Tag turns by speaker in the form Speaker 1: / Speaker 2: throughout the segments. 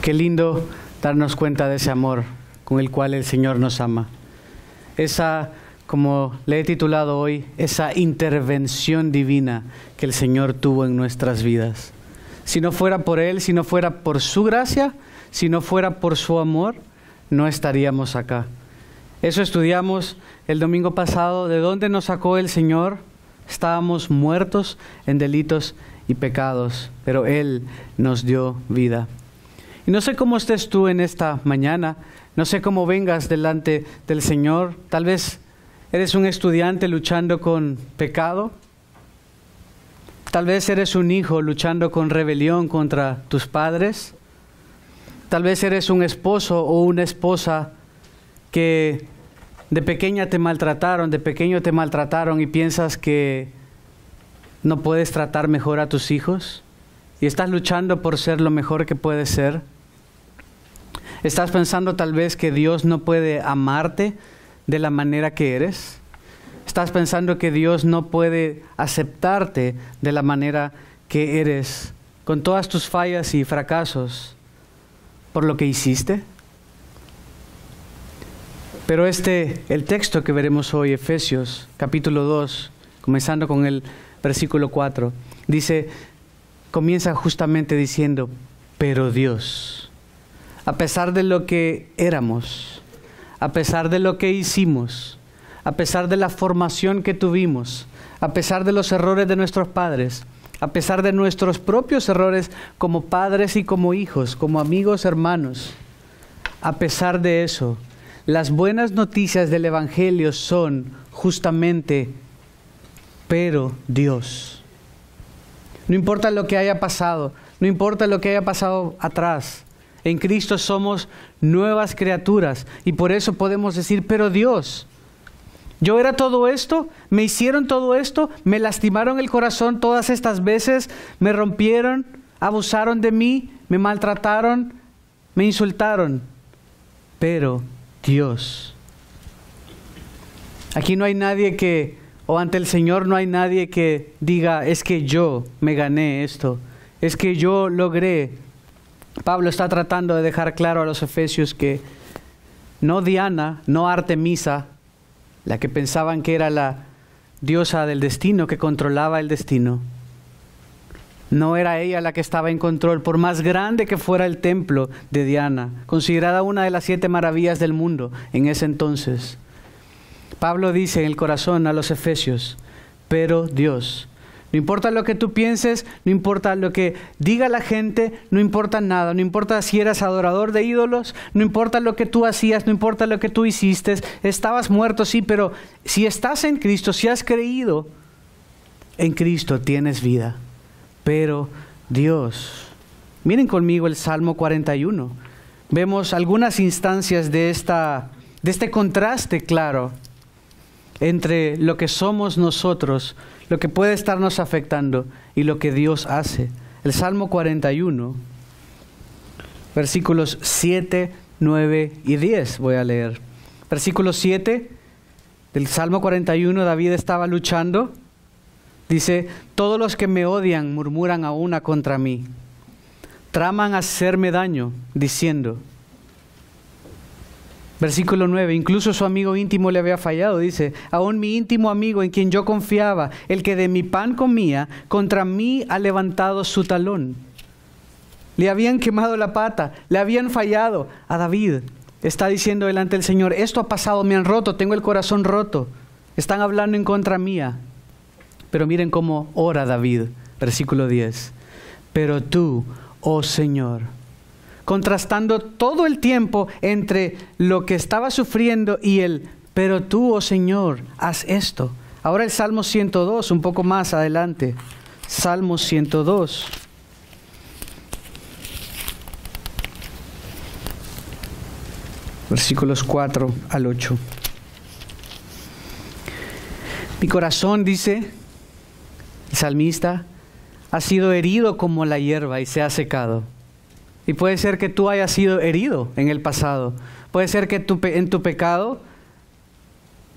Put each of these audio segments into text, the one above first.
Speaker 1: Qué lindo darnos cuenta de ese amor con el cual el Señor nos ama. Esa, como le he titulado hoy, esa intervención divina que el Señor tuvo en nuestras vidas. Si no fuera por Él, si no fuera por su gracia, si no fuera por su amor, no estaríamos acá. Eso estudiamos el domingo pasado. ¿De dónde nos sacó el Señor? Estábamos muertos en delitos y pecados, pero Él nos dio vida. Y no sé cómo estés tú en esta mañana, no sé cómo vengas delante del Señor. Tal vez eres un estudiante luchando con pecado. Tal vez eres un hijo luchando con rebelión contra tus padres. Tal vez eres un esposo o una esposa que de pequeña te maltrataron, de pequeño te maltrataron y piensas que no puedes tratar mejor a tus hijos y estás luchando por ser lo mejor que puedes ser. Estás pensando tal vez que Dios no puede amarte de la manera que eres. Estás pensando que Dios no puede aceptarte de la manera que eres, con todas tus fallas y fracasos por lo que hiciste. Pero el texto que veremos hoy, Efesios capítulo 2, comenzando con el versículo 4, comienza justamente diciendo, pero Dios, a pesar de lo que éramos, a pesar de lo que hicimos, a pesar de la formación que tuvimos, a pesar de los errores de nuestros padres, a pesar de nuestros propios errores como padres y como hijos, como amigos, hermanos, a pesar de eso, las buenas noticias del Evangelio son justamente, pero Dios. No importa lo que haya pasado, no importa lo que haya pasado atrás, en Cristo somos nuevas criaturas y por eso podemos decir, pero Dios. Yo era todo esto, me hicieron todo esto, me lastimaron el corazón todas estas veces, me rompieron, abusaron de mí, me maltrataron, me insultaron, pero Dios. Aquí no hay nadie o ante el Señor no hay nadie que diga, es que yo me gané esto, es que yo logré. Pablo está tratando de dejar claro a los efesios que no Diana, no Artemisa, la que pensaban que era la diosa del destino, que controlaba el destino, no era ella la que estaba en control, por más grande que fuera el templo de Diana, considerada una de las 7 maravillas del mundo en ese entonces. Pablo dice en el corazón a los efesios, pero Dios. No importa lo que tú pienses, no importa lo que diga la gente, no importa nada, no importa si eras adorador de ídolos, no importa lo que tú hacías, no importa lo que tú hiciste, estabas muerto, sí, pero si estás en Cristo, si has creído en Cristo, tienes vida. Pero Dios. Miren conmigo el Salmo 41. Vemos algunas instancias de este contraste claro entre lo que somos nosotros, lo que puede estarnos afectando y lo que Dios hace. El Salmo 41, versículos 7, 9 y 10 voy a leer. Versículo 7 del Salmo 41, David estaba luchando. Dice, todos los que me odian murmuran a una contra mí. Traman hacerme daño, diciendo. Versículo 9, incluso su amigo íntimo le había fallado. Dice, aún mi íntimo amigo en quien yo confiaba, el que de mi pan comía, contra mí ha levantado su talón. Le habían quemado la pata, le habían fallado. A David está diciendo delante del Señor, esto ha pasado, me han roto, tengo el corazón roto. Están hablando en contra mía. Pero miren cómo ora David, versículo 10. Pero tú, oh Señor, contrastando todo el tiempo entre lo que estaba sufriendo y pero tú, oh Señor, haz esto. Ahora el Salmo 102, un poco más adelante. Salmo 102. Versículos 4 al 8. Mi corazón, dice el salmista, ha sido herido como la hierba y se ha secado. Y puede ser que tú hayas sido herido en el pasado. Puede ser que en tu pecado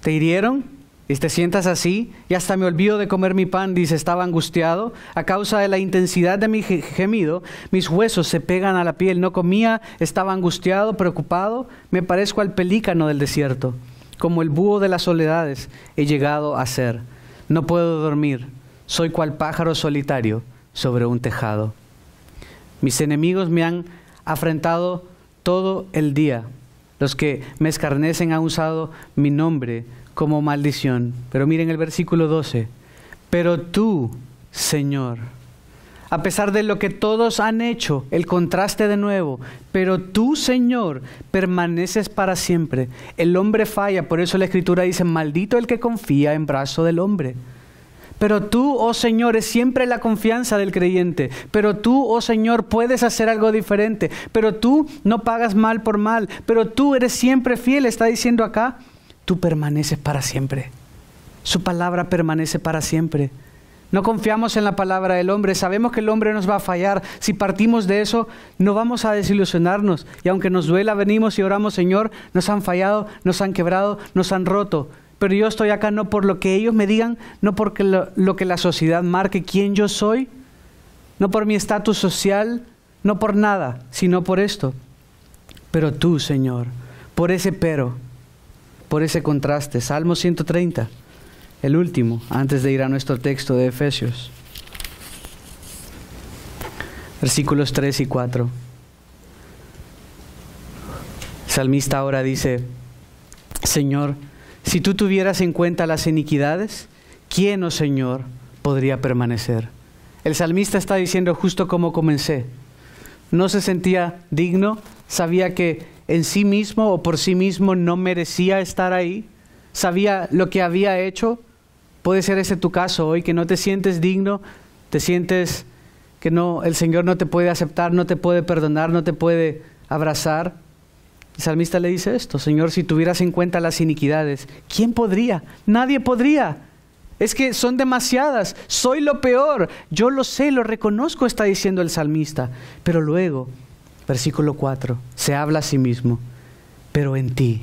Speaker 1: te hirieron, Y te sientas así, y hasta me olvido de comer mi pan, dice, estaba angustiado. A causa de la intensidad de mi gemido, mis huesos se pegan a la piel. No comía, estaba angustiado, preocupado. Me parezco al pelícano del desierto. Como el búho de las soledades he llegado a ser. No puedo dormir, soy cual pájaro solitario sobre un tejado. Mis enemigos me han afrentado todo el día. Los que me escarnecen han usado mi nombre como maldición. Pero miren el versículo 12. Pero tú, Señor, a pesar de lo que todos han hecho, el contraste de nuevo, pero tú, Señor, permaneces para siempre. El hombre falla, por eso la Escritura dice, maldito el que confía en brazo del hombre. Pero tú, oh Señor, es siempre la confianza del creyente. Pero tú, oh Señor, puedes hacer algo diferente. Pero tú no pagas mal por mal. Pero tú eres siempre fiel, está diciendo acá. Tú permaneces para siempre. Su palabra permanece para siempre. No confiamos en la palabra del hombre. Sabemos que el hombre nos va a fallar. Si partimos de eso, no vamos a desilusionarnos. Y aunque nos duela, venimos y oramos, Señor, nos han fallado, nos han quebrado, nos han roto. Pero yo estoy acá no por lo que ellos me digan, no porque lo que la sociedad marque quién yo soy, no por mi estatus social, no por nada, sino por esto. Pero tú, Señor, por ese pero, por ese contraste. Salmo 130, el último, antes de ir a nuestro texto de Efesios. Versículos 3 y 4. El salmista ahora dice, Señor, si tú tuvieras en cuenta las iniquidades, ¿quién, oh Señor, podría permanecer? El salmista está diciendo justo como comencé. No se sentía digno, sabía que en sí mismo o por sí mismo no merecía estar ahí, sabía lo que había hecho. Puede ser ese tu caso hoy, que no te sientes digno, te sientes que no, el Señor no te puede aceptar, no te puede perdonar, no te puede abrazar. El salmista le dice esto, Señor, si tuvieras en cuenta las iniquidades, ¿quién podría? Nadie podría. Es que son demasiadas, soy lo peor, yo lo sé, lo reconozco, está diciendo el salmista. Pero luego, versículo 4, se habla a sí mismo, pero en ti,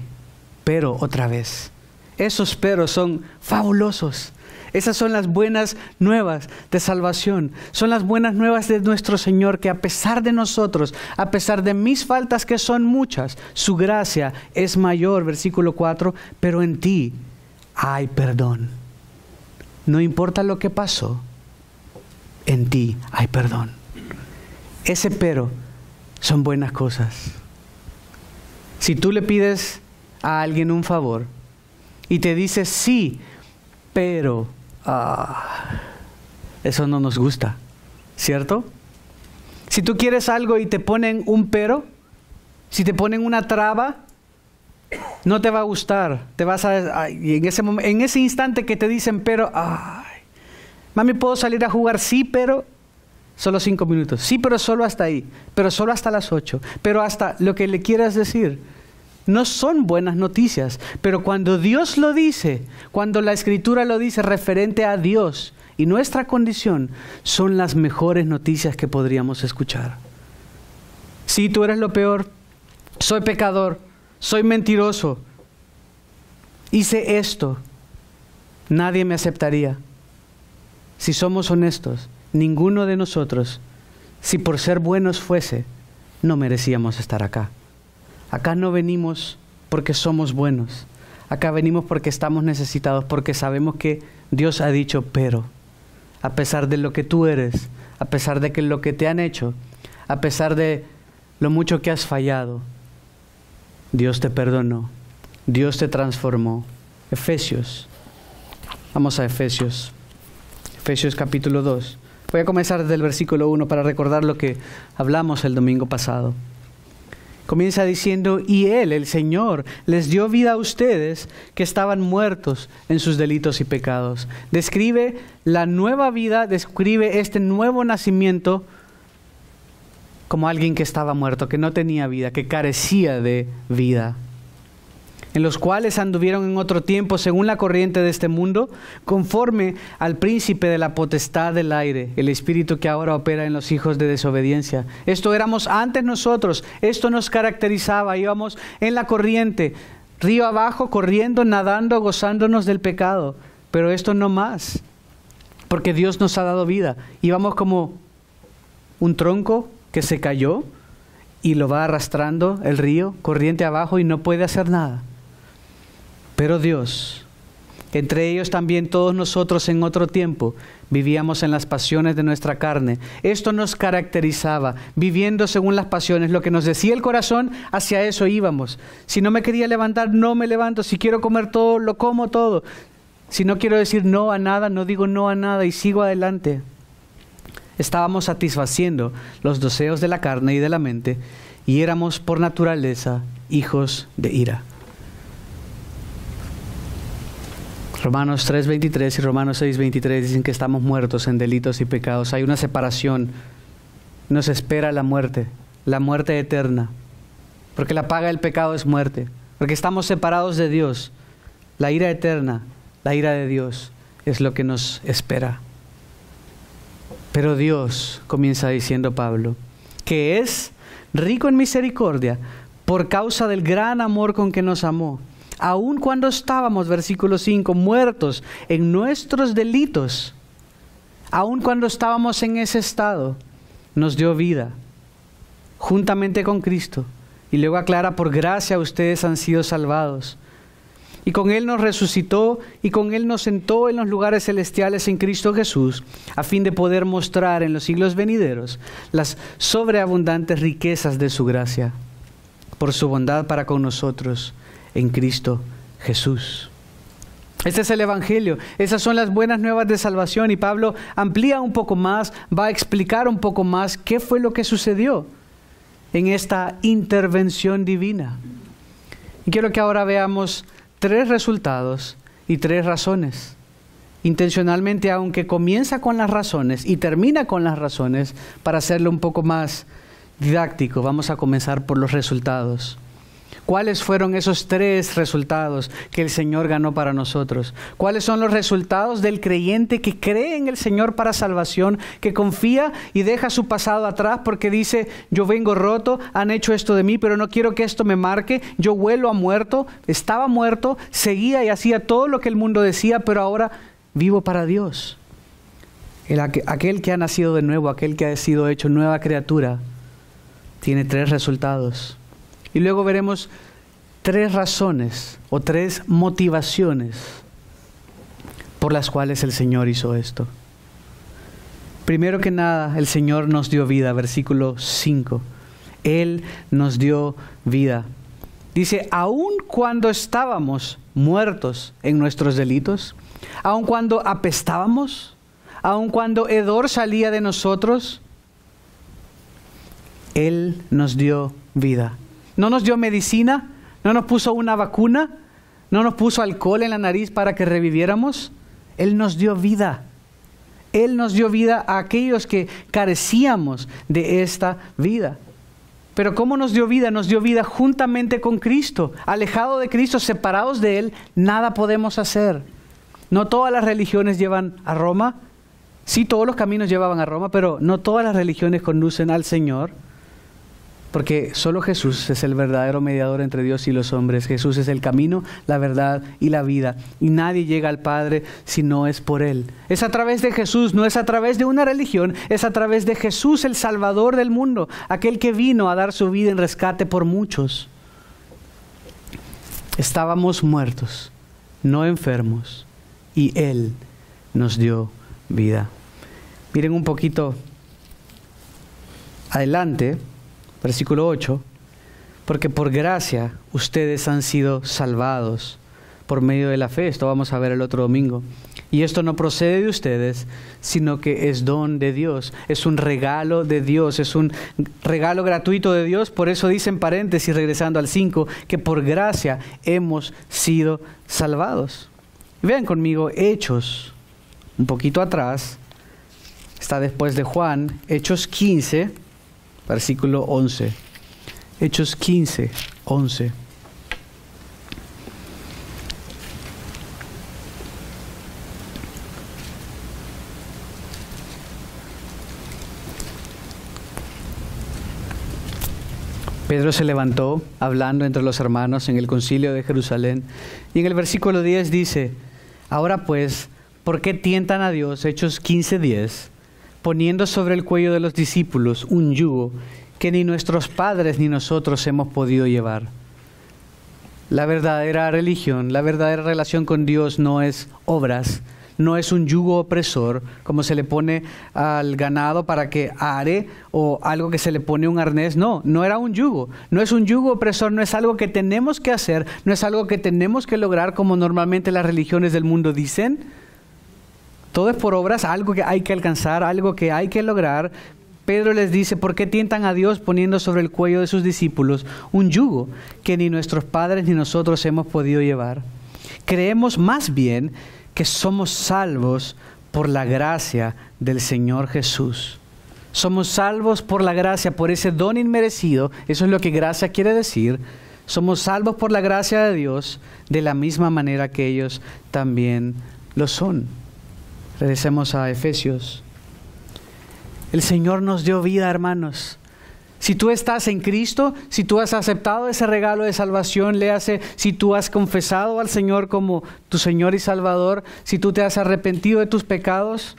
Speaker 1: pero otra vez. Esos peros son fabulosos. Esas son las buenas nuevas de salvación. Son las buenas nuevas de nuestro Señor, que a pesar de nosotros, a pesar de mis faltas que son muchas, su gracia es mayor, versículo 4, pero en ti hay perdón. No importa lo que pasó, en ti hay perdón. Ese pero son buenas cosas. Si tú le pides a alguien un favor y te dice sí, pero eso no nos gusta, ¿cierto? Si tú quieres algo y te ponen un pero, si te ponen una traba, no te va a gustar. Te vas y en ese instante que te dicen pero, mami, ¿puedo salir a jugar? Sí, pero solo 5 minutos. Sí, pero solo hasta ahí. Pero solo hasta las 8. Pero hasta lo que le quieras decir. No son buenas noticias, pero cuando Dios lo dice, cuando la Escritura lo dice referente a Dios y nuestra condición, son las mejores noticias que podríamos escuchar. Sí, tú eres lo peor, soy pecador, soy mentiroso, hice esto, nadie me aceptaría. Si somos honestos, ninguno de nosotros, si por ser buenos fuese, no merecíamos estar acá. Acá no venimos porque somos buenos. Acá venimos porque estamos necesitados, porque sabemos que Dios ha dicho, pero a pesar de lo que tú eres, a pesar de que lo que te han hecho, a pesar de lo mucho que has fallado, Dios te perdonó, Dios te transformó. Efesios. Vamos a Efesios. Efesios capítulo 2. Voy a comenzar desde el versículo 1 para recordar lo que hablamos el domingo pasado. Comienza diciendo, y Él, el Señor, les dio vida a ustedes que estaban muertos en sus delitos y pecados. Describe la nueva vida, describe este nuevo nacimiento como alguien que estaba muerto, que no tenía vida, que carecía de vida. En los cuales anduvieron en otro tiempo según la corriente de este mundo, conforme al príncipe de la potestad del aire, el espíritu que ahora opera en los hijos de desobediencia. Esto éramos antes nosotros, esto nos caracterizaba, íbamos en la corriente río abajo, corriendo, nadando, gozándonos del pecado. Pero esto no más, porque Dios nos ha dado vida. Y vamos como un tronco que se cayó y lo va arrastrando el río, corriente abajo, y no puede hacer nada. Pero Dios, entre ellos también todos nosotros en otro tiempo, vivíamos en las pasiones de nuestra carne. Esto nos caracterizaba, viviendo según las pasiones. Lo que nos decía el corazón, hacia eso íbamos. Si no me quería levantar, no me levanto. Si quiero comer todo, lo como todo. Si no quiero decir no a nada, no digo no a nada y sigo adelante. Estábamos satisfaciendo los deseos de la carne y de la mente, y éramos por naturaleza hijos de ira. Romanos 3:23 y Romanos 6:23 dicen que estamos muertos en delitos y pecados. Hay una separación. Nos espera la muerte eterna. Porque la paga del pecado es muerte. Porque estamos separados de Dios. La ira eterna, la ira de Dios, es lo que nos espera. Pero Dios, comienza diciendo Pablo, que es rico en misericordia por causa del gran amor con que nos amó. Aun cuando estábamos, versículo 5, muertos en nuestros delitos, aun cuando estábamos en ese estado, nos dio vida juntamente con Cristo. Y luego aclara, por gracia ustedes han sido salvados. Y con Él nos resucitó y con Él nos sentó en los lugares celestiales en Cristo Jesús, a fin de poder mostrar en los siglos venideros las sobreabundantes riquezas de su gracia, por su bondad para con nosotros en Cristo Jesús. Este es el Evangelio, esas son las buenas nuevas de salvación, y Pablo amplía un poco más, va a explicar un poco más qué fue lo que sucedió en esta intervención divina. Y quiero que ahora veamos 3 resultados y 3 razones. Intencionalmente, aunque comienza con las razones y termina con las razones, para hacerlo un poco más didáctico, vamos a comenzar por los resultados. ¿Cuáles fueron esos 3 resultados que el Señor ganó para nosotros? ¿Cuáles son los resultados del creyente que cree en el Señor para salvación, que confía y deja su pasado atrás porque dice, yo vengo roto, han hecho esto de mí, pero no quiero que esto me marque, yo huelo a muerto, estaba muerto, seguía y hacía todo lo que el mundo decía, pero ahora vivo para Dios? Aquel que ha nacido de nuevo, aquel que ha sido hecho nueva criatura, tiene 3 resultados. Y luego veremos 3 razones o 3 motivaciones por las cuales el Señor hizo esto. Primero que nada, el Señor nos dio vida, versículo 5. Él nos dio vida. Dice, aun cuando estábamos muertos en nuestros delitos, aun cuando apestábamos, aun cuando hedor salía de nosotros, Él nos dio vida. No nos dio medicina, no nos puso una vacuna, no nos puso alcohol en la nariz para que reviviéramos. Él nos dio vida. Él nos dio vida a aquellos que carecíamos de esta vida. Pero ¿cómo nos dio vida? Nos dio vida juntamente con Cristo. Alejado de Cristo, separados de Él, nada podemos hacer. No todas las religiones llevan a Roma. Sí, todos los caminos llevaban a Roma, pero no todas las religiones conducen al Señor. Porque solo Jesús es el verdadero mediador entre Dios y los hombres. Jesús es el camino, la verdad y la vida. Y nadie llega al Padre si no es por Él. Es a través de Jesús, no es a través de una religión. Es a través de Jesús, el Salvador del mundo. Aquel que vino a dar su vida en rescate por muchos. Estábamos muertos, no enfermos. Y Él nos dio vida. Miren un poquito adelante. Versículo 8, porque por gracia ustedes han sido salvados por medio de la fe. Esto vamos a ver el otro domingo. Y esto no procede de ustedes, sino que es don de Dios. Es un regalo de Dios, es un regalo gratuito de Dios. Por eso dice en paréntesis, regresando al 5, que por gracia hemos sido salvados. Vean conmigo Hechos, un poquito atrás, está después de Juan, Hechos 15, versículo 11. Hechos 15, 11. Pedro se levantó hablando entre los hermanos en el concilio de Jerusalén y en el versículo 10 dice: ahora pues, ¿por qué tientan a Dios? Hechos 15:10, poniendo sobre el cuello de los discípulos un yugo que ni nuestros padres ni nosotros hemos podido llevar. La verdadera religión, la verdadera relación con Dios no es obras, no es un yugo opresor, como se le pone al ganado para que are, o algo que se le pone un arnés. No era un yugo. No es un yugo opresor, no es algo que tenemos que hacer, no es algo que tenemos que lograr como normalmente las religiones del mundo dicen. Todo es por obras, algo que hay que alcanzar, algo que hay que lograr. Pedro les dice: ¿por qué tientan a Dios poniendo sobre el cuello de sus discípulos un yugo que ni nuestros padres ni nosotros hemos podido llevar? Creemos más bien que somos salvos por la gracia del Señor Jesús. Somos salvos por la gracia, por ese don inmerecido. Eso es lo que gracia quiere decir. Somos salvos por la gracia de Dios de la misma manera que ellos también lo son. Regresemos a Efesios. El Señor nos dio vida, hermanos. Si tú estás en Cristo, si tú has aceptado ese regalo de salvación, léase, si tú has confesado al Señor como tu Señor y Salvador, si tú te has arrepentido de tus pecados,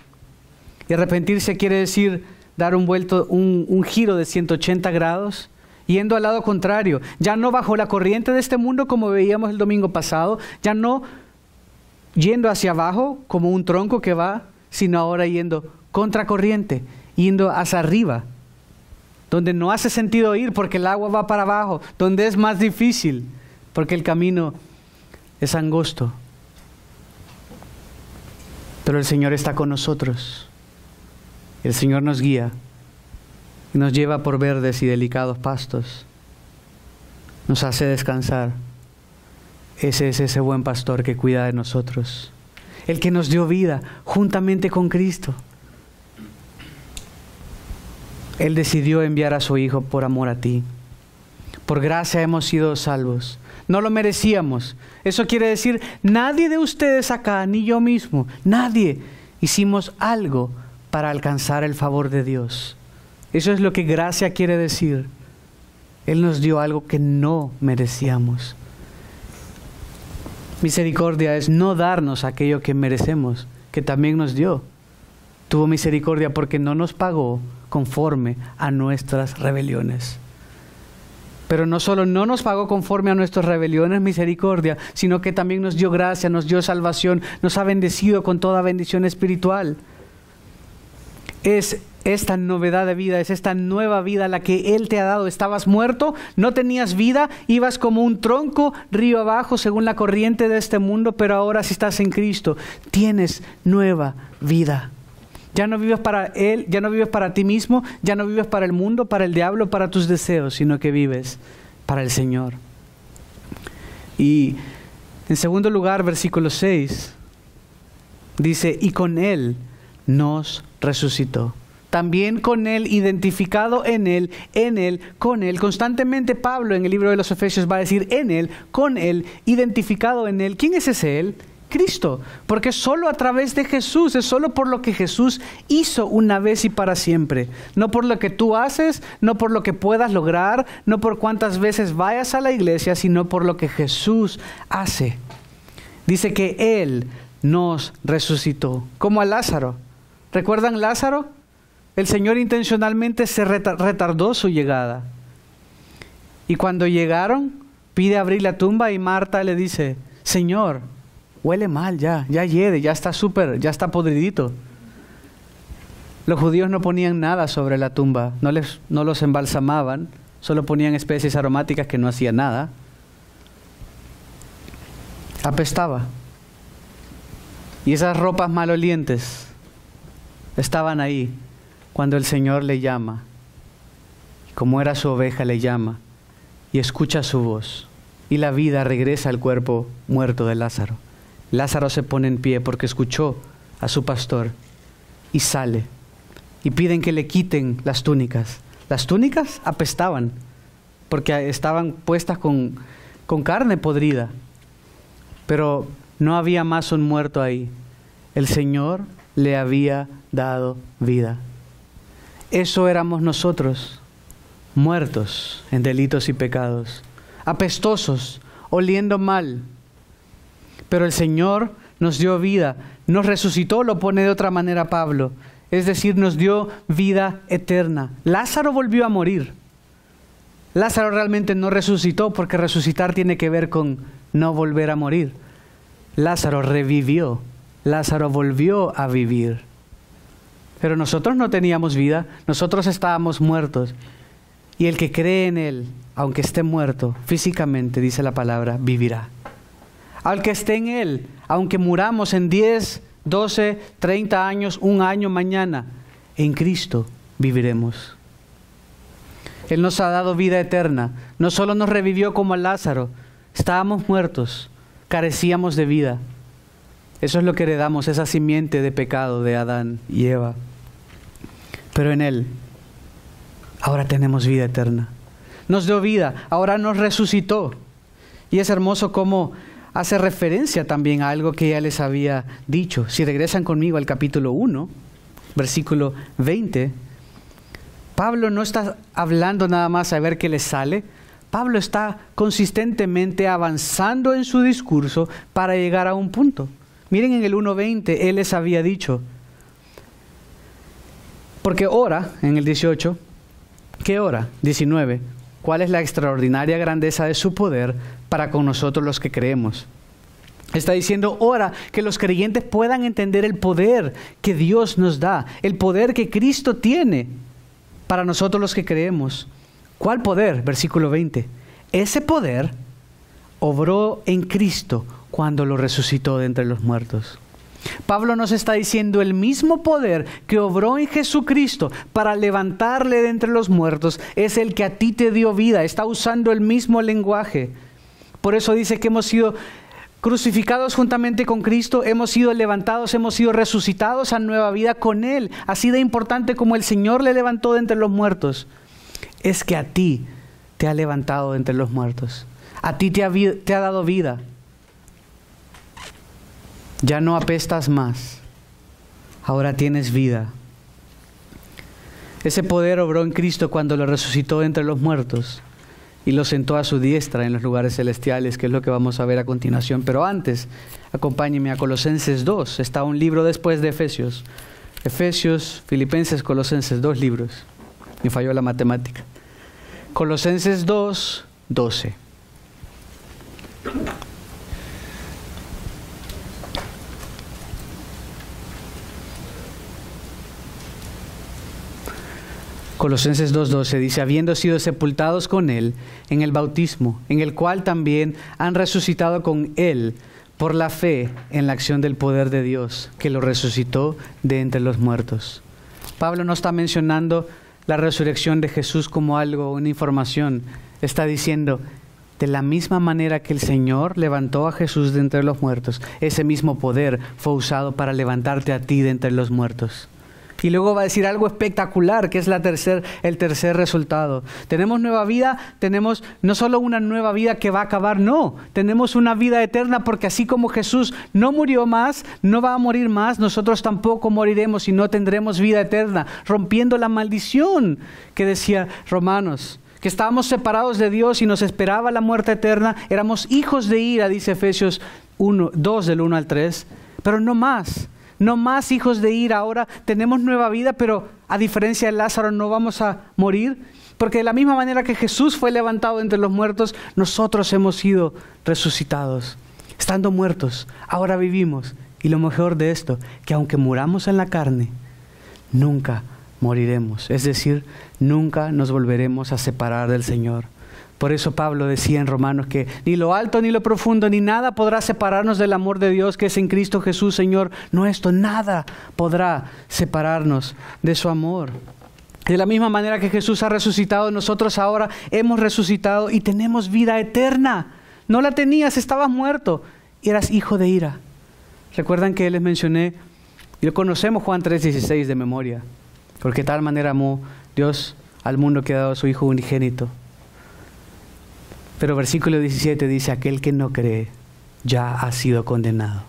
Speaker 1: y arrepentirse quiere decir dar un giro de 180 grados, yendo al lado contrario, ya no bajo la corriente de este mundo como veíamos el domingo pasado, ya no yendo hacia abajo como un tronco que va, sino ahora yendo contracorriente, yendo hacia arriba, donde no hace sentido ir porque el agua va para abajo, donde es más difícil porque el camino es angosto. Pero el Señor está con nosotros. El Señor nos guía y nos lleva por verdes y delicados pastos. Nos hace descansar. Ese es ese buen pastor que cuida de nosotros. El que nos dio vida juntamente con Cristo. Él decidió enviar a su Hijo por amor a ti. Por gracia hemos sido salvos. No lo merecíamos. Eso quiere decir, nadie de ustedes acá, ni yo mismo, nadie hicimos algo para alcanzar el favor de Dios. Eso es lo que gracia quiere decir. Él nos dio algo que no merecíamos. Misericordia es no darnos aquello que merecemos, que también nos dio. Tuvo misericordia porque no nos pagó conforme a nuestras rebeliones. Pero no solo no nos pagó conforme a nuestras rebeliones, misericordia, sino que también nos dio gracia, nos dio salvación, nos ha bendecido con toda bendición espiritual. Es esta novedad de vida, es esta nueva vida la que Él te ha dado. Estabas muerto, no tenías vida, ibas como un tronco río abajo según la corriente de este mundo, pero ahora si estás en Cristo, tienes nueva vida. Ya no vives para Él, ya no vives para ti mismo, ya no vives para el mundo, para el diablo, para tus deseos, sino que vives para el Señor. Y en segundo lugar, versículo 6, dice, y con Él nos resucitó. También con Él, identificado en Él, con Él. Constantemente Pablo en el libro de los Efesios va a decir en Él, con Él, identificado en Él. ¿Quién es ese Él? Cristo, porque solo a través de Jesús, es solo por lo que Jesús hizo una vez y para siempre. No por lo que tú haces, no por lo que puedas lograr, no por cuántas veces vayas a la iglesia, sino por lo que Jesús hace. Dice que Él nos resucitó, como a Lázaro. ¿Recuerdan Lázaro? El Señor intencionalmente se retardó su llegada. Y cuando llegaron, pide abrir la tumba y Marta le dice, Señor, huele mal ya hiede, ya está podridito. Los judíos no ponían nada sobre la tumba, no los embalsamaban, solo ponían especies aromáticas que no hacían nada. Apestaba. Y esas ropas malolientes estaban ahí cuando el Señor le llama. Como era su oveja, le llama y escucha su voz. Y la vida regresa al cuerpo muerto de Lázaro. Lázaro se pone en pie porque escuchó a su pastor y sale. Y piden que le quiten las túnicas. Las túnicas apestaban porque estaban puestas con carne podrida. Pero no había más un muerto ahí. El Señor le había dado vida. Eso éramos nosotros. muertos en delitos y pecados, apestosos, oliendo mal. Pero el Señor nos dio vida, nos resucitó, lo pone de otra manera Pablo, es decir, nos dio vida eterna. Lázaro volvió a morir. Lázaro realmente no resucitó, porque resucitar tiene que ver con no volver a morir. Lázaro revivió, Lázaro volvió a vivir. Pero nosotros no teníamos vida, nosotros estábamos muertos. Y el que cree en Él, aunque esté muerto físicamente, dice la palabra, vivirá. Al que esté en Él, aunque muramos en 10, 12, 30 años, 1 año mañana, en Cristo viviremos. Él nos ha dado vida eterna. No solo nos revivió como a Lázaro, estábamos muertos, carecíamos de vida. Eso es lo que heredamos, esa simiente de pecado de Adán y Eva. Pero en Él, ahora tenemos vida eterna. Nos dio vida, ahora nos resucitó. Y es hermoso cómo hace referencia también a algo que ya les había dicho. Si regresan conmigo al capítulo 1, versículo 20, Pablo no está hablando nada más a ver qué le sale. Pablo está consistentemente avanzando en su discurso para llegar a un punto. Miren en el 1:20, él les había dicho, porque ora, en el 18, ¿qué ora? 19, ¿cuál es la extraordinaria grandeza de su poder para con nosotros los que creemos? Está diciendo, ora que los creyentes puedan entender el poder que Dios nos da, el poder que Cristo tiene para nosotros los que creemos. ¿Cuál poder? Versículo 20. Ese poder obró en Cristo cuando lo resucitó de entre los muertos. Pablo nos está diciendo, el mismo poder que obró en Jesucristo para levantarle de entre los muertos es el que a ti te dio vida. Está usando el mismo lenguaje. Por eso dice que hemos sido crucificados juntamente con Cristo, hemos sido levantados, hemos sido resucitados a nueva vida con Él. Así de importante como el Señor le levantó de entre los muertos, es que a ti te ha levantado de entre los muertos. A ti te ha dado vida. Ya no apestas más. Ahora tienes vida. Ese poder obró en Cristo cuando lo resucitó de entre los muertos y lo sentó a su diestra en los lugares celestiales, que es lo que vamos a ver a continuación. Pero antes, acompáñenme a Colosenses 2. Está un libro después de Efesios. Efesios, Filipenses, Colosenses, 2 libros. Me falló la matemática. Colosenses 2, 12. Colosenses 2:12 dice, habiendo sido sepultados con Él en el bautismo, en el cual también han resucitado con Él por la fe en la acción del poder de Dios, que lo resucitó de entre los muertos. Pablo no está mencionando la resurrección de Jesús como algo, una información. Está diciendo, de la misma manera que el Señor levantó a Jesús de entre los muertos, ese mismo poder fue usado para levantarte a ti de entre los muertos. Y luego va a decir algo espectacular, que es el tercer resultado. Tenemos nueva vida, tenemos no solo una nueva vida que va a acabar, no. Tenemos una vida eterna, porque así como Jesús no murió más, no va a morir más, nosotros tampoco moriremos y no tendremos vida eterna, rompiendo la maldición que decía Romanos, que estábamos separados de Dios y nos esperaba la muerte eterna. Éramos hijos de ira, dice Efesios 2 del 1 al 3, pero no más. No más hijos de ira, ahora tenemos nueva vida, pero a diferencia de Lázaro no vamos a morir, porque de la misma manera que Jesús fue levantado entre los muertos, nosotros hemos sido resucitados. Estando muertos, ahora vivimos. Y lo mejor de esto, que aunque muramos en la carne, nunca moriremos. Es decir, nunca nos volveremos a separar del Señor. Por eso Pablo decía en Romanos que ni lo alto, ni lo profundo, ni nada podrá separarnos del amor de Dios que es en Cristo Jesús, Señor nuestro. Nada podrá separarnos de su amor. De la misma manera que Jesús ha resucitado, nosotros ahora hemos resucitado y tenemos vida eterna. No la tenías, estabas muerto y eras hijo de ira. ¿Recuerdan que les mencioné? Y lo conocemos, Juan 3:16 de memoria. Porque de tal manera amó Dios al mundo que ha dado a su Hijo unigénito. Pero versículo 17 dice, aquel que no cree ya ha sido condenado.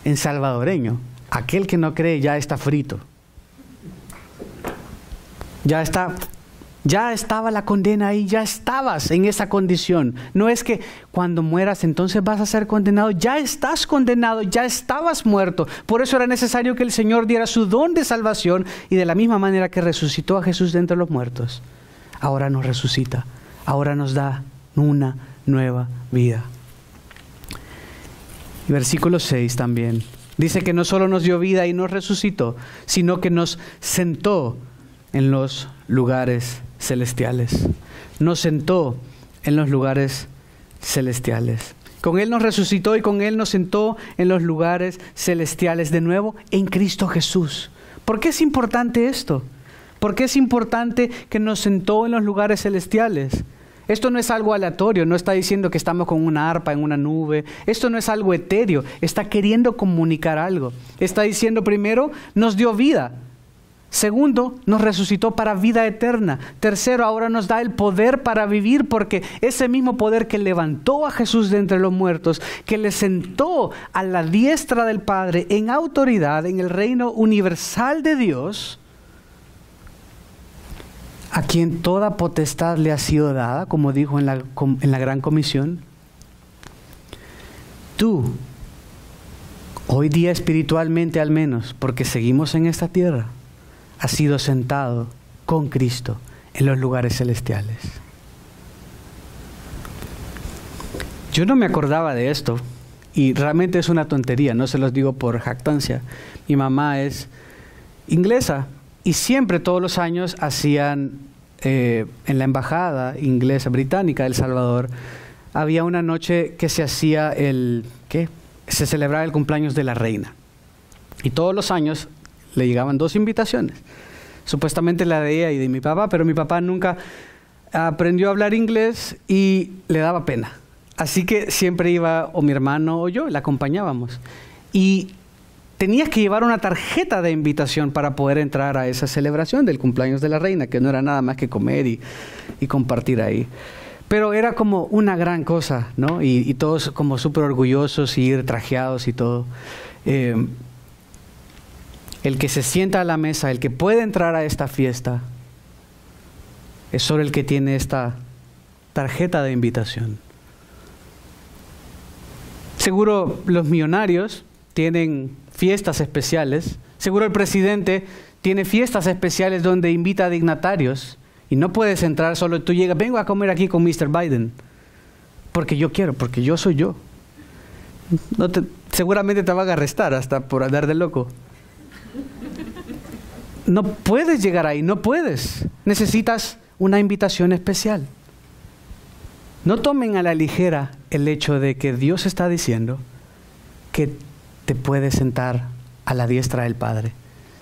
Speaker 1: En salvadoreño, aquel que no cree ya está frito. Ya está Ya estaba la condena ahí, ya estabas en esa condición. No es que cuando mueras entonces vas a ser condenado. Ya estás condenado, ya estabas muerto. Por eso era necesario que el Señor diera su don de salvación y de la misma manera que resucitó a Jesús de entre los muertos, ahora nos resucita, ahora nos da una nueva vida. Y versículo 6 también dice que no solo nos dio vida y nos resucitó, sino que nos sentó en los lugares celestiales. Nos sentó en los lugares celestiales. Con Él nos resucitó y con Él nos sentó en los lugares celestiales de nuevo en Cristo Jesús. ¿Por qué es importante esto? ¿Por qué es importante que nos sentó en los lugares celestiales? Esto no es algo aleatorio, no está diciendo que estamos con una arpa en una nube. Esto no es algo etéreo, está queriendo comunicar algo. Está diciendo primero, nos dio vida. Segundo, nos resucitó para vida eterna. Tercero, ahora nos da el poder para vivir, porque ese mismo poder que levantó a Jesús de entre los muertos, que le sentó a la diestra del Padre en autoridad en el reino universal de Dios, a quien toda potestad le ha sido dada, como dijo en la Gran Comisión. Tú, hoy día espiritualmente al menos, porque seguimos en esta tierra, has sido sentado con Cristo en los lugares celestiales. Yo no me acordaba de esto, y realmente es una tontería, no se los digo por jactancia. Mi mamá es inglesa, y siempre, todos los años, hacían en la embajada inglesa, británica de El Salvador, había una noche que se hacía se celebraba el cumpleaños de la reina. Y todos los años le llegaban 2 invitaciones. Supuestamente la de ella y de mi papá, pero mi papá nunca aprendió a hablar inglés y le daba pena. Así que siempre iba o mi hermano o yo, la acompañábamos. Y tenías que llevar una tarjeta de invitación para poder entrar a esa celebración del cumpleaños de la reina, que no era nada más que comer y compartir ahí. Pero era como una gran cosa, ¿no? Y todos como súper orgullosos y ir trajeados y todo. El que se sienta a la mesa, el que puede entrar a esta fiesta, es solo el que tiene esta tarjeta de invitación. Seguro los millonarios tienen fiestas especiales. Seguro el presidente tiene fiestas especiales donde invita a dignatarios. Y no puedes entrar solo, tú llegas, vengo a comer aquí con Mr. Biden. Porque yo quiero, porque yo soy yo. Seguramente te van a arrestar hasta por andar de loco. No puedes llegar ahí, no puedes. Necesitas una invitación especial. No tomen a la ligera el hecho de que Dios está diciendo que te puedes sentar a la diestra del Padre.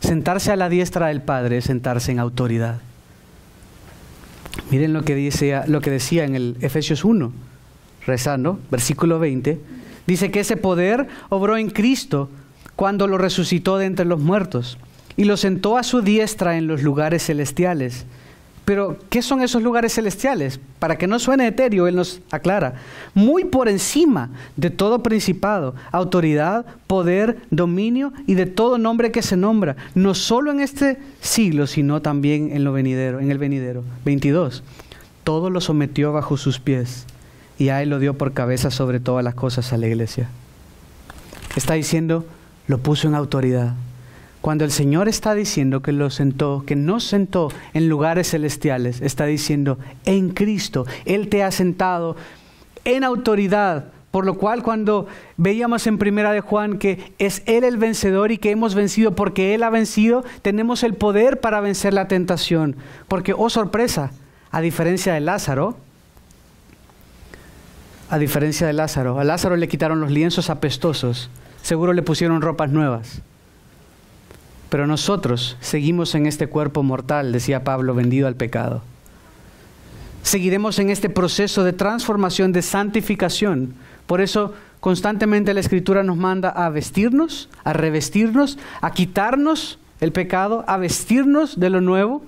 Speaker 1: Sentarse a la diestra del Padre es sentarse en autoridad. Miren lo que decía en el Efesios 1, rezando, versículo 20. Dice que ese poder obró en Cristo cuando lo resucitó de entre los muertos y lo sentó a su diestra en los lugares celestiales. Pero, ¿qué son esos lugares celestiales? Para que no suene etéreo, Él nos aclara. Muy por encima de todo principado, autoridad, poder, dominio y de todo nombre que se nombra, no solo en este siglo, sino también en el venidero. 22. Todo lo sometió bajo sus pies y a Él lo dio por cabeza sobre todas las cosas a la iglesia. Está diciendo, lo puso en autoridad. Cuando el Señor está diciendo que nos sentó en lugares celestiales, está diciendo, en Cristo, Él te ha sentado en autoridad. Por lo cual, cuando veíamos en 1 de Juan que es Él el vencedor y que hemos vencido porque Él ha vencido, tenemos el poder para vencer la tentación. Porque, oh sorpresa, a diferencia de Lázaro, a Lázaro le quitaron los lienzos apestosos, seguro le pusieron ropas nuevas. Pero nosotros seguimos en este cuerpo mortal, decía Pablo, vendido al pecado. Seguiremos en este proceso de transformación, de santificación. Por eso constantemente la Escritura nos manda a vestirnos, a revestirnos, a quitarnos el pecado, a vestirnos de lo nuevo.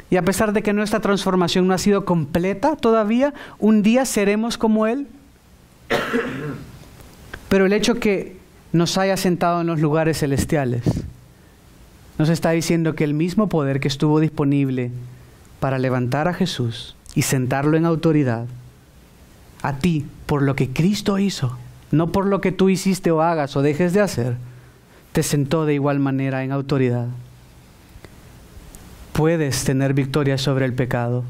Speaker 1: Y a pesar de que nuestra transformación no ha sido completa todavía, un día seremos como Él. Pero el hecho que nos haya sentado en los lugares celestiales nos está diciendo que el mismo poder que estuvo disponible para levantar a Jesús y sentarlo en autoridad a ti por lo que Cristo hizo, no por lo que tú hiciste o hagas o dejes de hacer, te sentó de igual manera en autoridad. Puedes tener victoria sobre el pecado.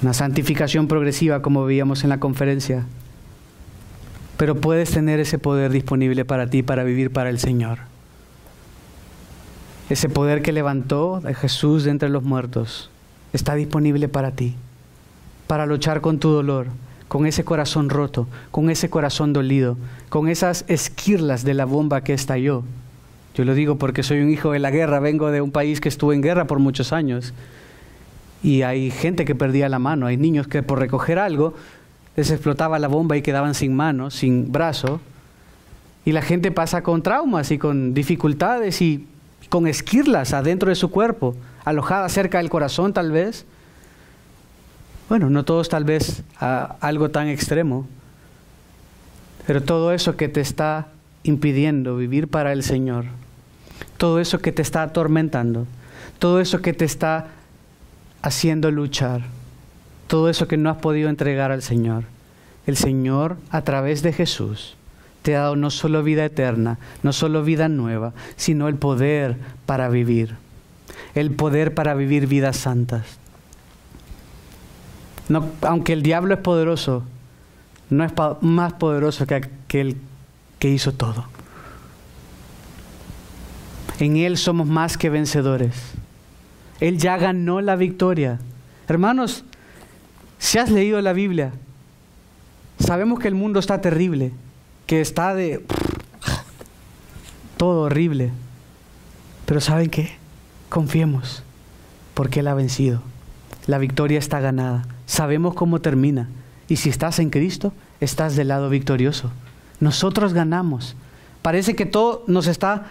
Speaker 1: Una santificación progresiva como veíamos en la conferencia. Pero puedes tener ese poder disponible para ti, para vivir para el Señor. Ese poder que levantó a Jesús de entre los muertos está disponible para ti, para luchar con tu dolor, con ese corazón roto, con ese corazón dolido, con esas esquirlas de la bomba que estalló. Yo lo digo porque soy un hijo de la guerra, vengo de un país que estuvo en guerra por muchos años. Y hay gente que perdía la mano, hay niños que por recoger algo les explotaba la bomba y quedaban sin mano, sin brazo. Y la gente pasa con traumas y con dificultades y con esquirlas adentro de su cuerpo, alojadas cerca del corazón tal vez. Bueno, no todos tal vez a algo tan extremo, pero todo eso que te está impidiendo vivir para el Señor, todo eso que te está atormentando, todo eso que te está haciendo luchar, todo eso que no has podido entregar al Señor, el Señor a través de Jesús te ha dado no solo vida eterna, no solo vida nueva, sino el poder para vivir, el poder para vivir vidas santas. No, aunque el diablo es poderoso, no es más poderoso que aquel que hizo todo. En Él somos más que vencedores. Él ya ganó la victoria. Hermanos, si has leído la Biblia, sabemos que el mundo está terrible, que está de todo horrible. Pero ¿saben qué? Confiemos, porque Él ha vencido. La victoria está ganada. Sabemos cómo termina. Y si estás en Cristo, estás del lado victorioso. Nosotros ganamos. Parece que todo nos está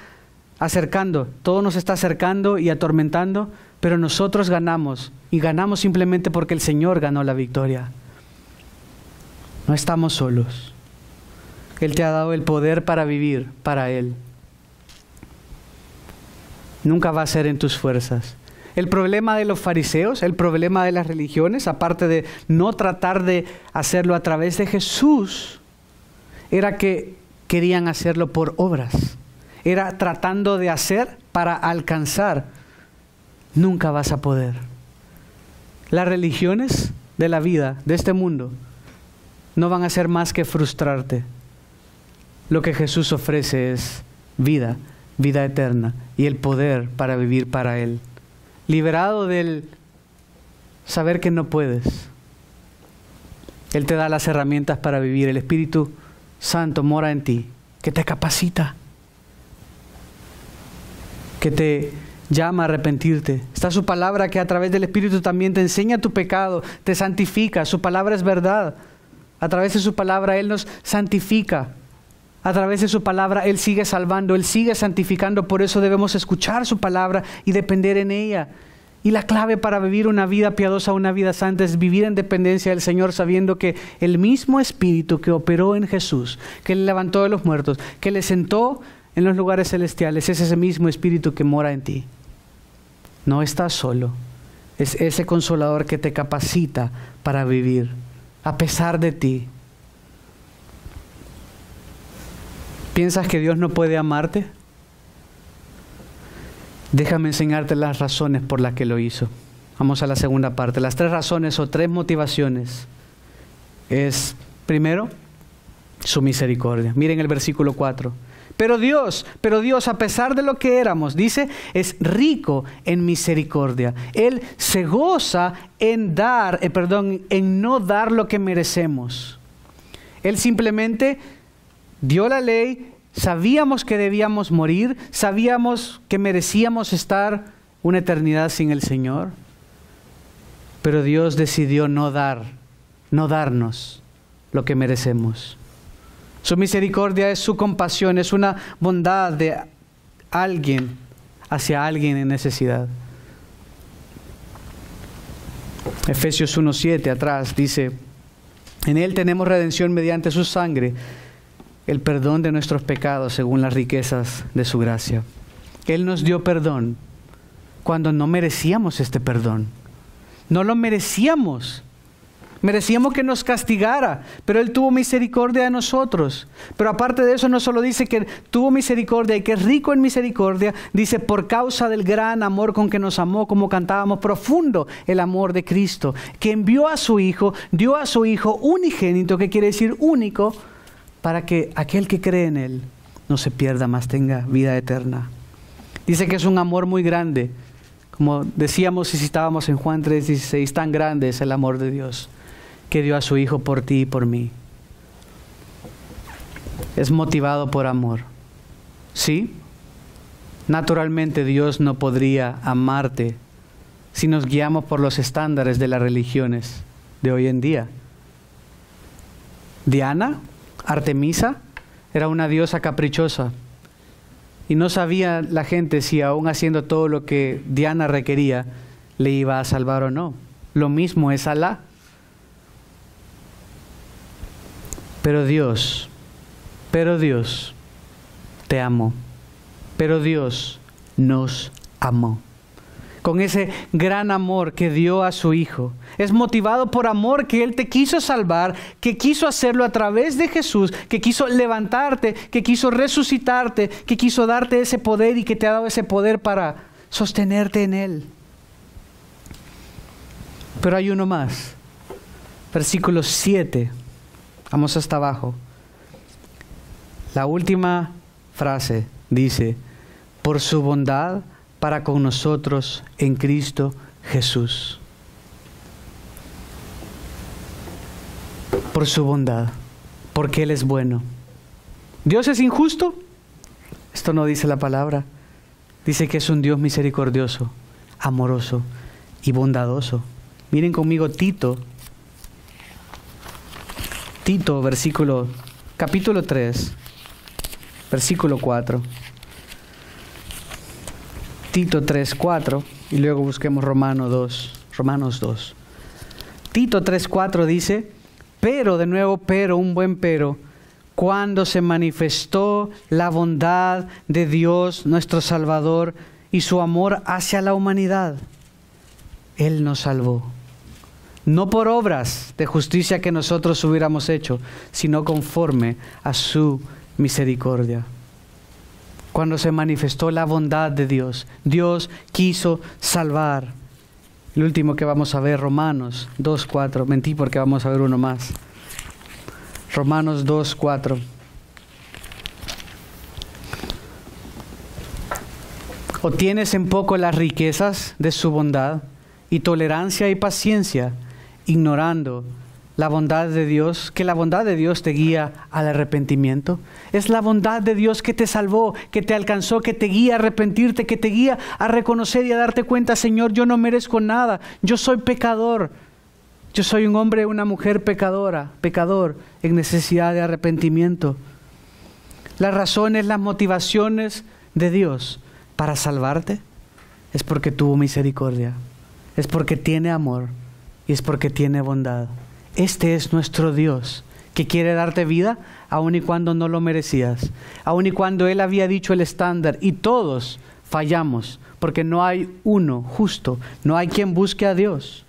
Speaker 1: acercando, todo nos está acercando y atormentando, pero nosotros ganamos. Y ganamos simplemente porque el Señor ganó la victoria. No estamos solos. Él te ha dado el poder para vivir para Él. Nunca va a ser en tus fuerzas. El problema de los fariseos, el problema de las religiones, aparte de no tratar de hacerlo a través de Jesús, era que querían hacerlo por obras. Era tratando de hacer para alcanzar. Nunca vas a poder. Las religiones de la vida, de este mundo, no van a hacer más que frustrarte. Lo que Jesús ofrece es vida, vida eterna y el poder para vivir para Él. Liberado del saber que no puedes. Él te da las herramientas para vivir. El Espíritu Santo mora en ti, que te capacita, que te llama a arrepentirte. Está su palabra que a través del Espíritu también te enseña tu pecado, te santifica. Su palabra es verdad. A través de su palabra Él nos santifica. A través de su palabra Él sigue salvando, Él sigue santificando. Por eso debemos escuchar su palabra y depender en ella. Y la clave para vivir una vida piadosa, una vida santa, es vivir en dependencia del Señor, sabiendo que el mismo Espíritu que operó en Jesús, que le levantó de los muertos, que le sentó en los lugares celestiales, es ese mismo Espíritu que mora en ti. No estás solo. Es ese consolador que te capacita para vivir, a pesar de ti. ¿Piensas que Dios no puede amarte? Déjame enseñarte las razones por las que lo hizo. Vamos a la segunda parte. Las 3 razones o 3 motivaciones es, primero, su misericordia. Miren el versículo 4. Pero Dios, a pesar de lo que éramos, dice, es rico en misericordia. Él se goza en en no dar lo que merecemos. Él simplemente dio la ley, sabíamos que debíamos morir, sabíamos que merecíamos estar una eternidad sin el Señor, pero Dios decidió no darnos lo que merecemos. Su misericordia es su compasión, es una bondad de alguien hacia alguien en necesidad. Efesios 1:7 atrás dice, en Él tenemos redención mediante su sangre, el perdón de nuestros pecados según las riquezas de su gracia. Él nos dio perdón cuando no merecíamos este perdón. No lo merecíamos. Merecíamos que nos castigara, pero Él tuvo misericordia de nosotros. Pero aparte de eso, no solo dice que tuvo misericordia y que es rico en misericordia, dice por causa del gran amor con que nos amó, como cantábamos, profundo el amor de Cristo, que envió a su Hijo, dio a su Hijo unigénito, que quiere decir único, para que aquel que cree en Él no se pierda, mas tenga vida eterna. Dice que es un amor muy grande. Como decíamos y citábamos en Juan 3:16, tan grande es el amor de Dios, que dio a su Hijo por ti y por mí. Es motivado por amor. ¿Sí? Naturalmente Dios no podría amarte si nos guiamos por los estándares de las religiones de hoy en día. Diana, Artemisa, era una diosa caprichosa. Y no sabía la gente si aún haciendo todo lo que Diana requería, le iba a salvar o no. Lo mismo es Alá. Pero Dios te amó. Pero Dios nos amó. Con ese gran amor que dio a su Hijo. Es motivado por amor que Él te quiso salvar, que quiso hacerlo a través de Jesús, que quiso levantarte, que quiso resucitarte, que quiso darte ese poder y que te ha dado ese poder para sostenerte en Él. Pero hay uno más. Versículo 7. Vamos hasta abajo. La última frase dice, por su bondad para con nosotros en Cristo Jesús. Por su bondad, porque Él es bueno. ¿Dios es injusto? Esto no dice la palabra. Dice que es un Dios misericordioso, amoroso y bondadoso. Miren conmigo Tito, capítulo 3, versículo 4. Tito 3:4 y luego busquemos Romanos 2. Tito 3:4 dice, pero, de nuevo, pero, un buen pero, cuando se manifestó la bondad de Dios nuestro Salvador y su amor hacia la humanidad, Él nos salvó. No por obras de justicia que nosotros hubiéramos hecho, sino conforme a su misericordia. Cuando se manifestó la bondad de Dios, Dios quiso salvar. El último que vamos a ver, Romanos 2:4. Mentí porque vamos a ver uno más. Romanos 2:4. ¿O tienes en poco las riquezas de su bondad y tolerancia y paciencia, ignorando la bondad de Dios, que la bondad de Dios te guía al arrepentimiento? Es la bondad de Dios que te salvó, que te alcanzó, que te guía a arrepentirte, que te guía a reconocer y a darte cuenta, Señor, yo no merezco nada, yo soy pecador, yo soy un hombre, una mujer pecador en necesidad de arrepentimiento. Las razones, las motivaciones de Dios para salvarte es porque tuvo misericordia, es porque tiene amor y es porque tiene bondad. Este es nuestro Dios, que quiere darte vida aun y cuando no lo merecías, aun y cuando Él había dicho el estándar, y todos fallamos, porque no hay uno justo, no hay quien busque a Dios.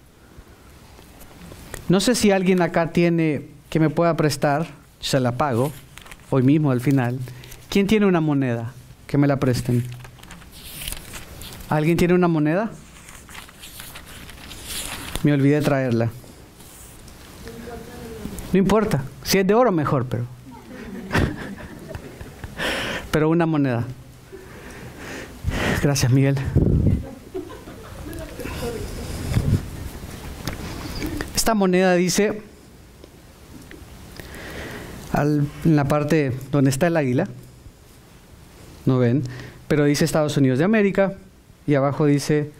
Speaker 1: No sé si alguien acá tiene que me pueda prestar, se la pago, hoy mismo al final. ¿Quién tiene una moneda? Que me la presten. ¿Alguien tiene una moneda? Me olvidé traerla. No importa, si es de oro mejor, pero una moneda. Gracias, Miguel. Esta moneda dice, en la parte donde está el águila, no ven, pero dice Estados Unidos de América, y abajo dice,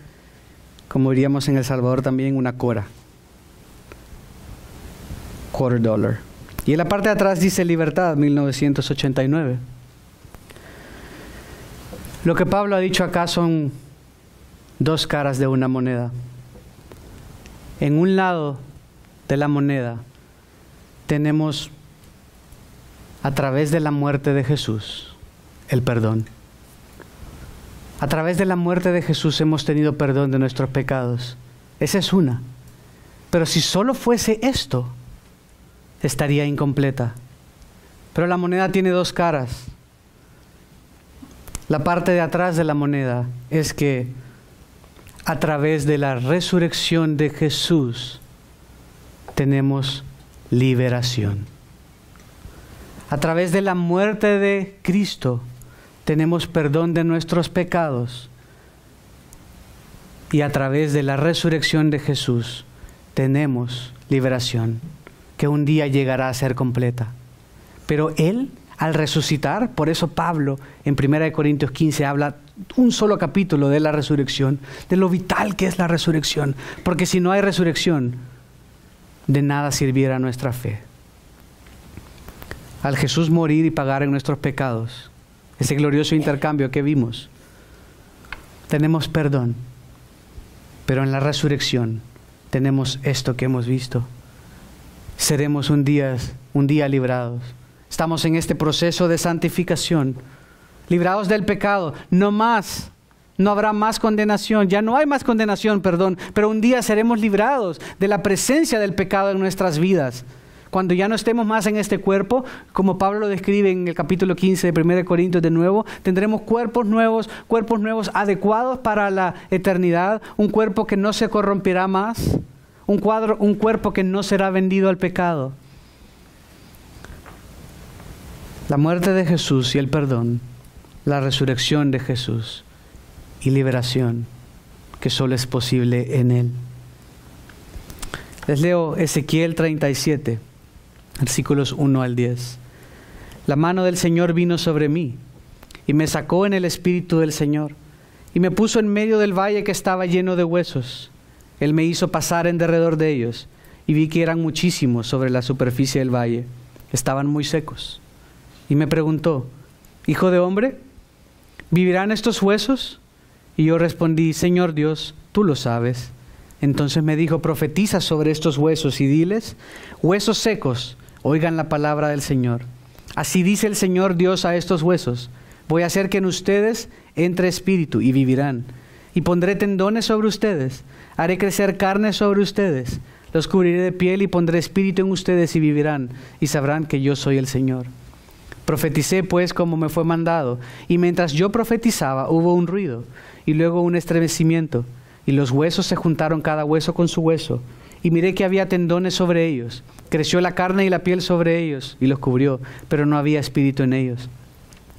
Speaker 1: como diríamos en El Salvador también, una cora. $0.25. Y en la parte de atrás dice Libertad, 1989. Lo que Pablo ha dicho acá son dos caras de una moneda. En un lado de la moneda tenemos, a través de la muerte de Jesús, el perdón. A través de la muerte de Jesús hemos tenido perdón de nuestros pecados. Esa es una. Pero si solo fuese esto, estaría incompleta. Pero la moneda tiene dos caras. La parte de atrás de la moneda es que a través de la resurrección de Jesús tenemos liberación. A través de la muerte de Cristo tenemos perdón de nuestros pecados. Y a través de la resurrección de Jesús tenemos liberación, que un día llegará a ser completa. Pero Él, al resucitar, por eso Pablo en 1 Corintios 15 habla un solo capítulo de la resurrección, de lo vital que es la resurrección. Porque si no hay resurrección, de nada sirviera nuestra fe. Al Jesús morir y pagar en nuestros pecados, ese glorioso intercambio que vimos, tenemos perdón. Pero en la resurrección tenemos esto que hemos visto. Seremos un día librados. Estamos en este proceso de santificación, librados del pecado. No habrá más condenación. Ya no hay más condenación, perdón. Pero un día seremos librados de la presencia del pecado en nuestras vidas. Cuando ya no estemos más en este cuerpo, como Pablo lo describe en el capítulo 15 de 1 Corintios de nuevo, tendremos cuerpos nuevos adecuados para la eternidad, un cuerpo que no se corromperá más, un cuerpo que no será vendido al pecado. La muerte de Jesús y el perdón, la resurrección de Jesús y liberación que solo es posible en Él. Les leo Ezequiel 37. Versículos 1 al 10. La mano del Señor vino sobre mí, y me sacó en el espíritu del Señor, y me puso en medio del valle que estaba lleno de huesos. Él me hizo pasar en derredor de ellos, y vi que eran muchísimos sobre la superficie del valle. Estaban muy secos. Y me preguntó, Hijo de hombre, ¿vivirán estos huesos? Y yo respondí, Señor Dios, tú lo sabes. Entonces me dijo, profetiza sobre estos huesos y diles, huesos secos, oigan la palabra del Señor. Así dice el Señor Dios a estos huesos, voy a hacer que en ustedes entre espíritu y vivirán. Y pondré tendones sobre ustedes, haré crecer carne sobre ustedes, los cubriré de piel y pondré espíritu en ustedes y vivirán, y sabrán que yo soy el Señor. Profeticé pues como me fue mandado, y mientras yo profetizaba hubo un ruido, y luego un estremecimiento, y los huesos se juntaron cada hueso con su hueso, y miré que había tendones sobre ellos. Creció la carne y la piel sobre ellos, y los cubrió, pero no había espíritu en ellos.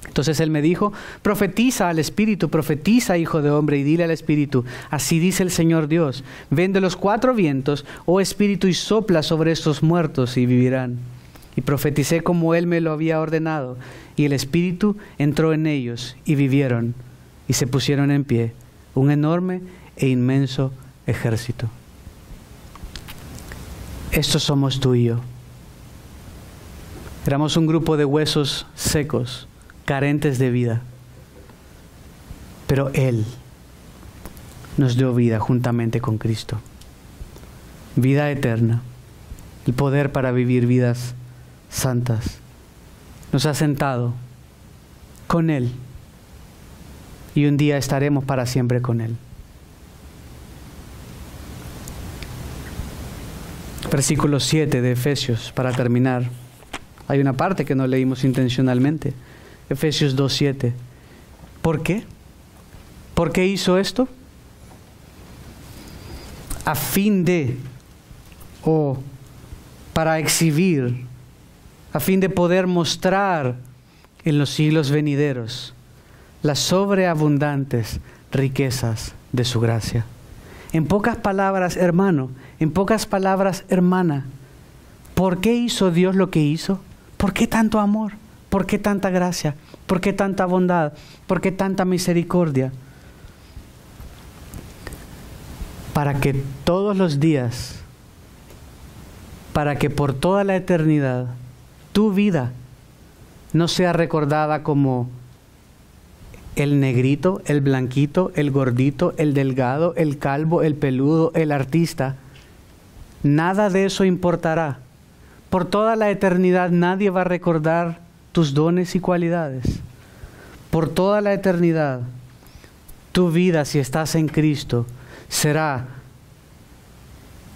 Speaker 1: Entonces él me dijo, profetiza al espíritu, profetiza, hijo de hombre, y dile al espíritu, así dice el Señor Dios, ven de los 4 vientos, oh espíritu, y sopla sobre estos muertos, y vivirán. Y profeticé como él me lo había ordenado, y el espíritu entró en ellos, y vivieron, y se pusieron en pie, un enorme e inmenso ejército. Estos somos tú y yo. Éramos un grupo de huesos secos, carentes de vida. Pero Él nos dio vida juntamente con Cristo. Vida eterna. El poder para vivir vidas santas. Nos ha sentado con Él. Y un día estaremos para siempre con Él. Versículo 7 de Efesios, para terminar. Hay una parte que no leímos intencionalmente. Efesios 2:7. ¿Por qué? ¿Por qué hizo esto? A fin de, para exhibir, a fin de poder mostrar en los siglos venideros las sobreabundantes riquezas de su gracia. En pocas palabras, hermano, en pocas palabras, hermana, ¿por qué hizo Dios lo que hizo? ¿Por qué tanto amor? ¿Por qué tanta gracia? ¿Por qué tanta bondad? ¿Por qué tanta misericordia? Para que todos los días, para que por toda la eternidad, tu vida no sea recordada como el negrito, el blanquito, el gordito, el delgado, el calvo, el peludo, el artista. Nada de eso importará. Por toda la eternidad nadie va a recordar tus dones y cualidades. Por toda la eternidad Tu vida, si estás en Cristo, será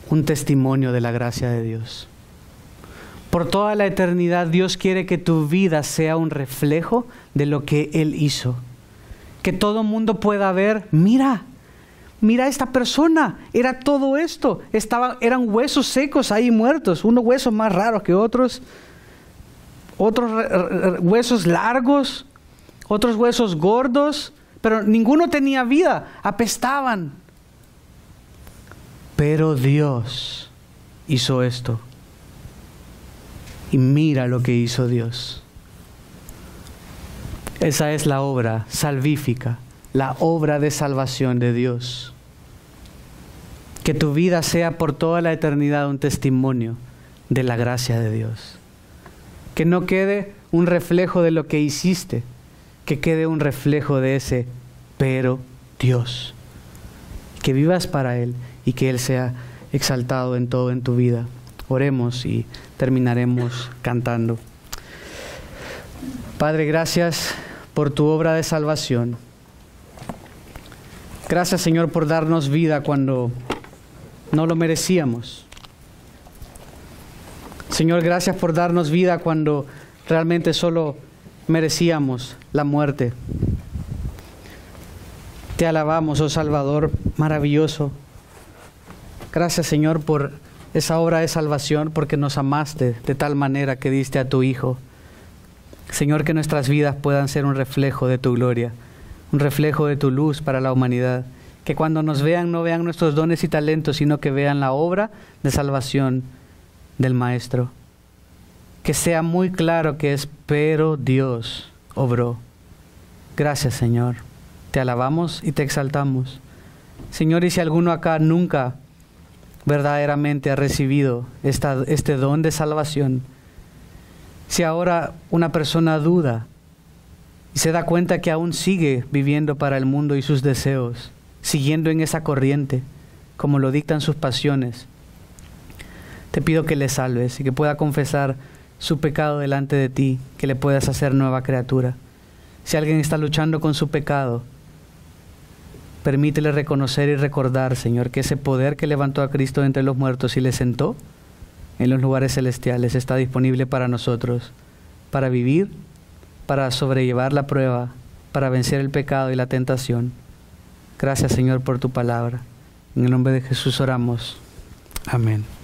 Speaker 1: un testimonio de la gracia de Dios. Por toda la eternidad, Dios quiere que tu vida sea un reflejo de lo que Él hizo. Que todo mundo pueda ver, mira esta persona, era todo esto. Eran huesos secos ahí muertos, unos huesos más raros que otros huesos largos, otros huesos gordos, pero ninguno tenía vida, apestaban. Pero Dios hizo esto. Y mira lo que hizo Dios. Esa es la obra salvífica, la obra de salvación de Dios. Que tu vida sea por toda la eternidad un testimonio de la gracia de Dios. Que no quede un reflejo de lo que hiciste, que quede un reflejo de ese pero Dios. Que vivas para Él y que Él sea exaltado en todo en tu vida. Oremos y terminaremos cantando. Padre, gracias por tu obra de salvación. Gracias, Señor, por darnos vida cuando no lo merecíamos. Señor, gracias por darnos vida cuando realmente solo merecíamos la muerte. Te alabamos, oh Salvador maravilloso. Gracias, Señor, por esa obra de salvación, porque nos amaste de tal manera que diste a tu Hijo. Señor, que nuestras vidas puedan ser un reflejo de tu gloria, un reflejo de tu luz para la humanidad. Que cuando nos vean, no vean nuestros dones y talentos, sino que vean la obra de salvación del Maestro. Que sea muy claro que es, pero Dios obró. Gracias, Señor. Te alabamos y te exaltamos. Señor, y si alguno acá nunca verdaderamente ha recibido este don de salvación, si ahora una persona duda y se da cuenta que aún sigue viviendo para el mundo y sus deseos, siguiendo en esa corriente, como lo dictan sus pasiones, te pido que le salves y que pueda confesar su pecado delante de ti, que le puedas hacer nueva criatura. Si alguien está luchando con su pecado, permítele reconocer y recordar, Señor, que ese poder que levantó a Cristo de entre los muertos y le sentó en los lugares celestiales está disponible para nosotros, para vivir, para sobrellevar la prueba, para vencer el pecado y la tentación. Gracias, Señor, por tu palabra. En el nombre de Jesús oramos. Amén.